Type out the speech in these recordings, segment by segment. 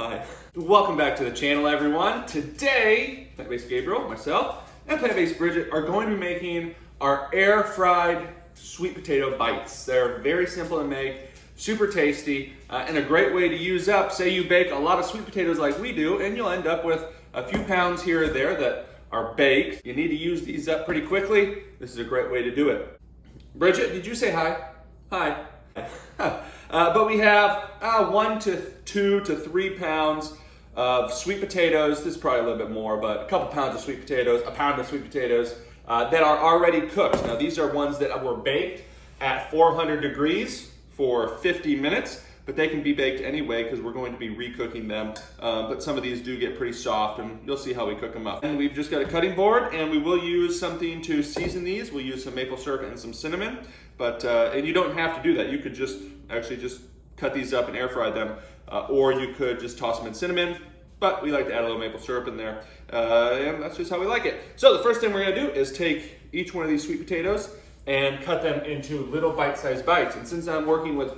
Hi. Welcome back to the channel, everyone. Today, Plant-Based Gabriel, myself, and Plant-Based Bridget are going to be making our air-fried sweet potato bites. They're very simple to make, super tasty, and a great way to use up. Say you bake a lot of sweet potatoes like we do, and you'll end up with a few pounds here or there that are baked. You need to use these up pretty quickly. This is a great way to do it. Bridget, did you say hi? Hi. But we have 1 to 2 to 3 pounds of sweet potatoes. This is probably a little bit more, but a couple pounds of sweet potatoes, a pound of sweet potatoes that are already cooked. Now these are ones that were baked at 400 degrees for 50 minutes, but they can be baked anyway because we're going to be recooking them. But some of these do get pretty soft, and you'll see how we cook them up. And we've just got a cutting board, and we will use something to season these. We'll use some maple syrup and some cinnamon, but and you don't have to do that. You could just cut these up and air fry them, or you could just toss them in cinnamon, but we like to add a little maple syrup in there, and that's just how we like it. So the first thing we're gonna do is take each one of these sweet potatoes and cut them into little bite-sized bites. And since I'm working with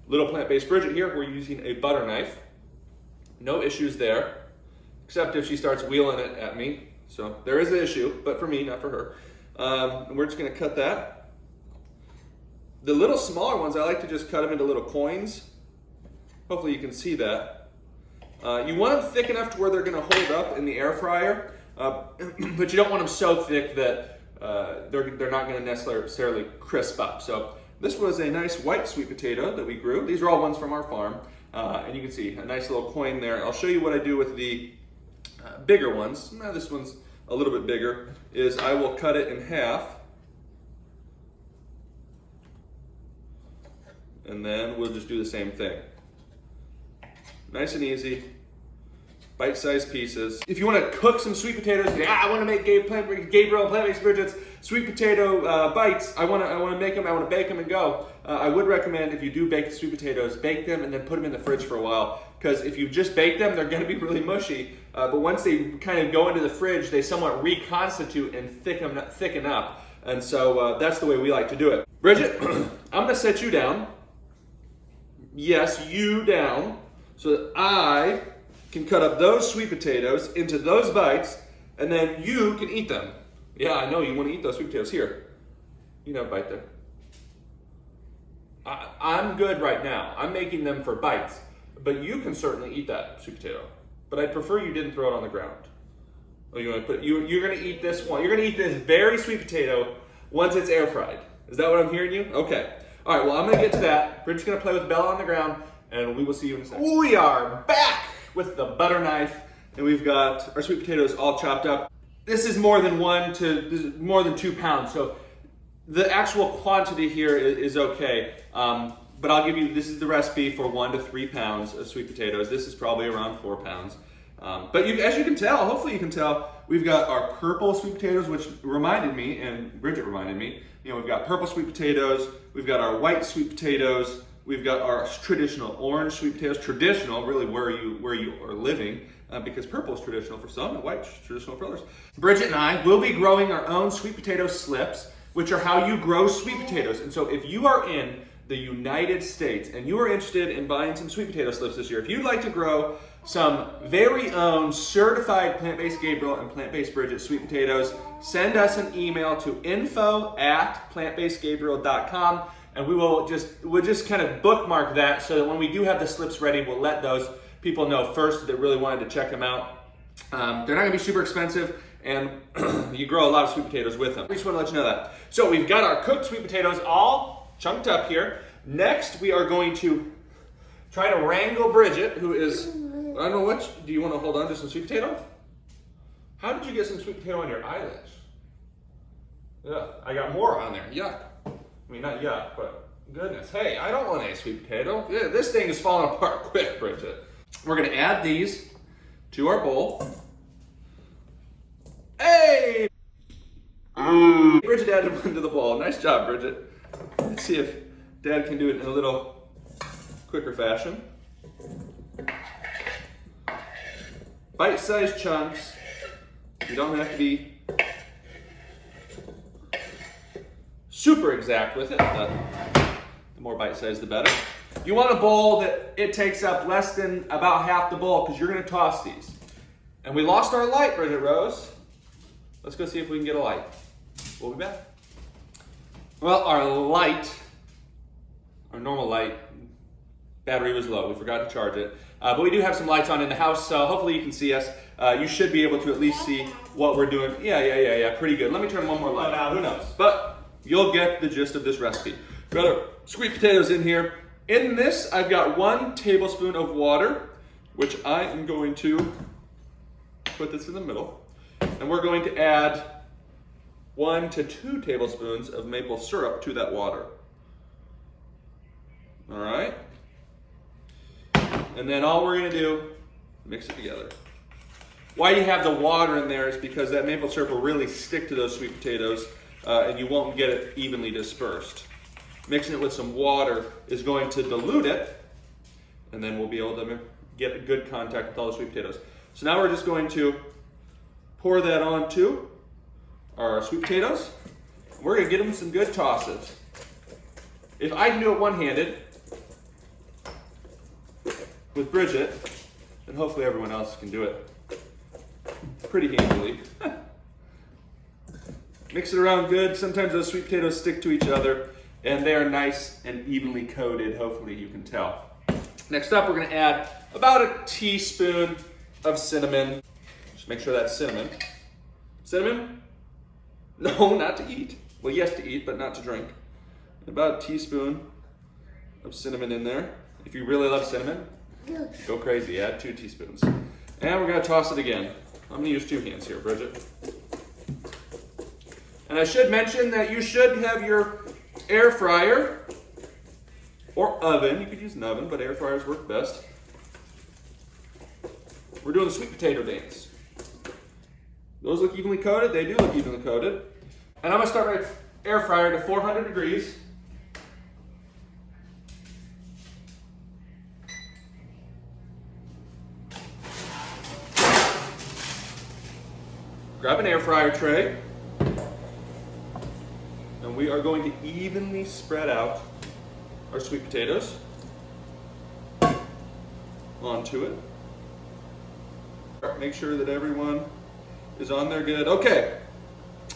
little Plant-Based Bridget here, we're using a butter knife. No issues there, except if she starts wheeling it at me. So there is an issue, but for me, not for her. And we're just gonna cut that. The little smaller ones, I like to just cut them into little coins. Hopefully you can see that. You want them thick enough to where they're gonna hold up in the air fryer, but you don't want them so thick that they're not gonna necessarily crisp up. So this was a nice white sweet potato that we grew. These are all ones from our farm. And you can see a nice little coin there. I'll show you what I do with the bigger ones. Now this one's a little bit bigger, is I will cut it in half. And then we'll just do the same thing. Nice and easy, bite-sized pieces. If you want to cook some sweet potatoes, I want to make Gabriel and Plant-Based Bridget's sweet potato bites. I want to make them. I want to bake them and go. I would recommend, if you do bake the sweet potatoes, bake them and then put them in the fridge for a while. Because if you just bake them, they're going to be really mushy. But once they kind of go into the fridge, they somewhat reconstitute and thicken up. And so that's the way we like to do it. Bridget, I'm going to set you down. Yes, you down, so that I can cut up those sweet potatoes into those bites, and then you can eat them. Yeah, I know you want to eat those sweet potatoes. Here, you know, bite there. I'm good right now. I'm making them for bites, but you can certainly eat that sweet potato. But I'd prefer you didn't throw it on the ground. Oh, you want to put? You're going to eat this one. You're going to eat this very sweet potato once it's air fried. Is that what I'm hearing you? Okay. All right, well, I'm gonna get to that. Bridget's gonna play with Bella on the ground, and we will see you in a second. We are back with the butter knife, and we've got our sweet potatoes all chopped up. This is more than 2 pounds, so the actual quantity here is okay. But I'll give you, this is the recipe for 1 to 3 pounds of sweet potatoes. This is probably around 4 pounds. But as you can tell, hopefully you can tell, we've got our purple sweet potatoes, which reminded me, and Bridget reminded me, we've got purple sweet potatoes, we've got our white sweet potatoes, we've got our traditional orange sweet potatoes, traditional, really where you are living, because purple is traditional for some and white is traditional for others. Bridget and I will be growing our own sweet potato slips, which are how you grow sweet potatoes. And so if you are in the United States and you are interested in buying some sweet potato slips this year, if you'd like to grow some very own certified Plant-Based Gabriel and Plant-Based Bridget sweet potatoes, send us an email to info@plantbasedgabriel.com, and we'll just kind of bookmark that so that when we do have the slips ready, we'll let those people know first that really wanted to check them out. They're not gonna be super expensive, and you grow a lot of sweet potatoes with them. I just want to let you know that. So we've got our cooked sweet potatoes all chunked up here. Next, we are going to try to wrangle Bridget, who is, I don't know what, do you want to hold on to some sweet potato? How did you get some sweet potato on your eyelash? Yeah, I got more on there, yuck. I mean, not yuck, but goodness. Hey, I don't want any sweet potato. Yeah, this thing is falling apart quick, Bridget. We're gonna add these to our bowl. Hey! Bridget added one to the bowl. Nice job, Bridget. Let's see if Dad can do it in a little quicker fashion. Bite-sized chunks. You don't have to be super exact with it. The more bite-sized, the better. You want a bowl that it takes up less than about half the bowl because you're going to toss these. And we lost our light, Bridget Rose. Let's go see if we can get a light. We'll be back. Well, our normal light, battery was low. We forgot to charge it. But we do have some lights on in the house, so hopefully you can see us. You should be able to at least see what we're doing. Yeah, pretty good. Let me turn one more light on. Who knows? But you'll get the gist of this recipe. Got our sweet potatoes in here. In this, I've got 1 tablespoon of water, which I am going to put this in the middle. And we're going to add 1 to 2 tablespoons of maple syrup to that water. All right. And then all we're going to do, mix it together. Why you have the water in there is because that maple syrup will really stick to those sweet potatoes and you won't get it evenly dispersed. Mixing it with some water is going to dilute it, and then we'll be able to get a good contact with all the sweet potatoes. So now we're just going to pour that onto our sweet potatoes. We're going to get them some good tosses. If I can do it one-handed with Bridget, then hopefully everyone else can do it pretty handily. Mix it around good. Sometimes those sweet potatoes stick to each other, and they are nice and evenly coated, hopefully you can tell. Next up, we're going to add about a teaspoon of cinnamon. Just make sure that's cinnamon. Cinnamon? No, not to eat. Well, yes, to eat, but not to drink. About a teaspoon of cinnamon in there. If you really love cinnamon, go crazy. Add 2 teaspoons. And we're going to toss it again. I'm going to use 2 hands here, Bridget. And I should mention that you should have your air fryer or oven. You could use an oven, but air fryers work best. We're doing the sweet potato dance. Those look evenly coated. They do look evenly coated. And I'm going to start my air fryer to 400 degrees. Grab an air fryer tray. And we are going to evenly spread out our sweet potatoes onto it. Make sure that everyone is on there good. Okay,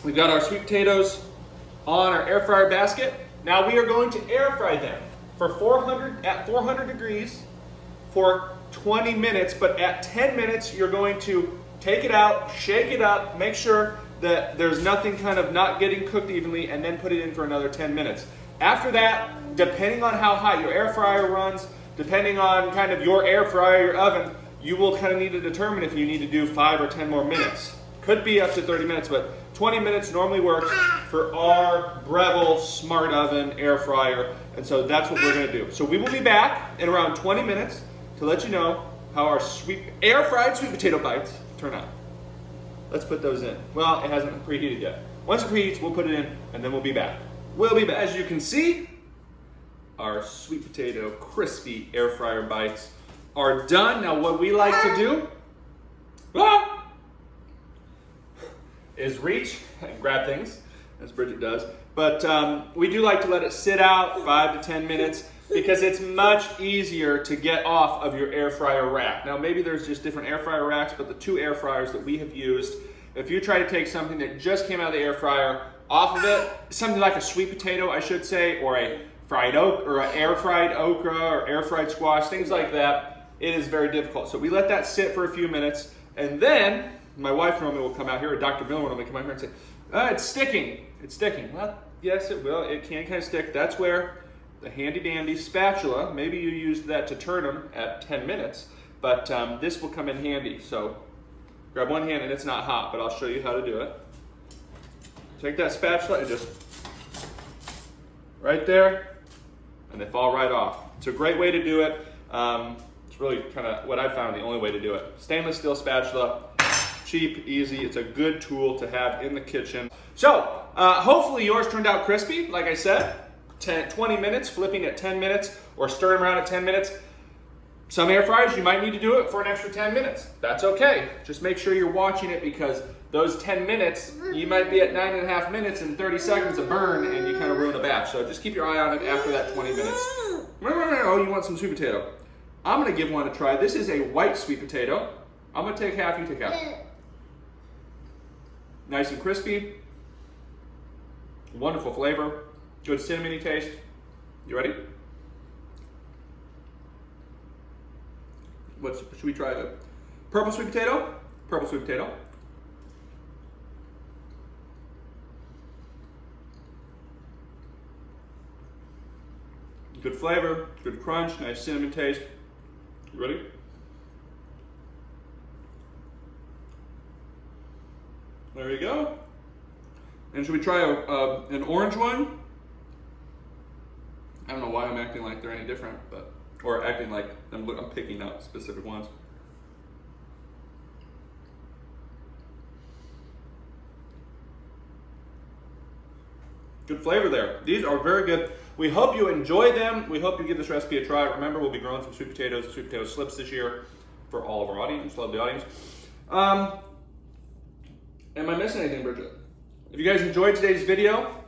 we've got our sweet potatoes on our air fryer basket. Now we are going to air fry them at 400 degrees for 20 minutes, but at 10 minutes you're going to take it out, shake it up, make sure that there's nothing kind of not getting cooked evenly, and then put it in for another 10 minutes. After that, depending on how hot your air fryer runs, depending on kind of your air fryer, your oven, you will kind of need to determine if you need to do 5 or 10 more minutes. Could be up to 30 minutes, but 20 minutes normally works for our Breville Smart Oven air fryer, and so that's what we're going to do. So we will be back in around 20 minutes to let you know how our air fried sweet potato bites turn out. Let's put those in. Well, it hasn't preheated yet. Once it preheats, we'll put it in, and then we'll be back. We'll be back. As you can see, our sweet potato crispy air fryer bites are done. Now, what we like to do is reach and grab things, as Bridget does. But we do like to let it sit out 5 to 10 minutes because it's much easier to get off of your air fryer rack. Now, maybe there's just different air fryer racks, but the 2 air fryers that we have used, if you try to take something that just came out of the air fryer off of it, something like a sweet potato, I should say, or a fried okra, or an air fried okra, or air fried squash, things like that, it is very difficult. So we let that sit for a few minutes, and then my wife normally will come out here, or Dr. Miller will normally come out here and say, it's sticking. It's sticking. Well, yes, it will. It can kind of stick. That's where the handy dandy spatula, maybe you used that to turn them at 10 minutes, but this will come in handy. So grab one hand, and it's not hot, but I'll show you how to do it. Take that spatula and just right there, and they fall right off. It's a great way to do it. It's really kind of what I found the only way to do it. Stainless steel spatula, cheap, easy. It's a good tool to have in the kitchen. So hopefully yours turned out crispy, like I said. 20 minutes, flipping at 10 minutes, or stirring around at 10 minutes. Some air fryers, you might need to do it for an extra 10 minutes. That's okay. Just make sure you're watching it, because those 10 minutes, you might be at 9.5 minutes and 30 seconds of burn, and you kind of ruin a batch. So just keep your eye on it after that 20 minutes. Oh, you want some sweet potato? I'm gonna give one a try. This is a white sweet potato. I'm gonna take half, you take half. Nice and crispy. Wonderful flavor. Good cinnamony taste. You ready? Should we try the purple sweet potato? Purple sweet potato. Good flavor, good crunch, nice cinnamon taste. You ready? There you go. And should we try an orange one? I don't know why I'm acting like they're any different, but or acting like I'm picking out specific ones. Good flavor there. These are very good. We hope you enjoy them. We hope you give this recipe a try. Remember, we'll be growing some sweet potato slips this year for all of our audience. Love the audience. Am I missing anything, Bridget? If you guys enjoyed today's video,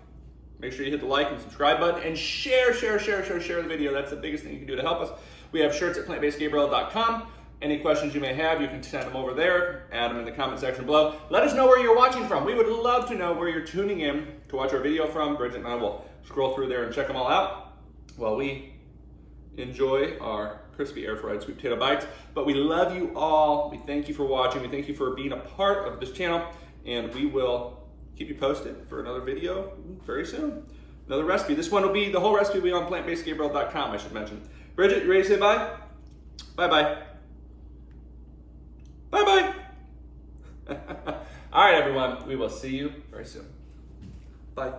make sure you hit the like and subscribe button and share the video. That's the biggest thing you can do to help us. We have shirts at plantbasedgabriel.com. Any questions you may have, you can send them over there. Add them in the comment section below. Let us know where you're watching from. We would love to know where you're tuning in to watch our video from. Bridget and I will scroll through there and check them all out while we enjoy our crispy air-fried sweet potato bites. But we love you all. We thank you for watching. We thank you for being a part of this channel. And we will keep you posted for another video very soon. Another recipe. This one will be, the whole recipe will be on plantbasedgabriel.com, I should mention. Bridget, you ready to say bye? Bye-bye. Bye-bye. All right, everyone. We will see you very soon. Bye.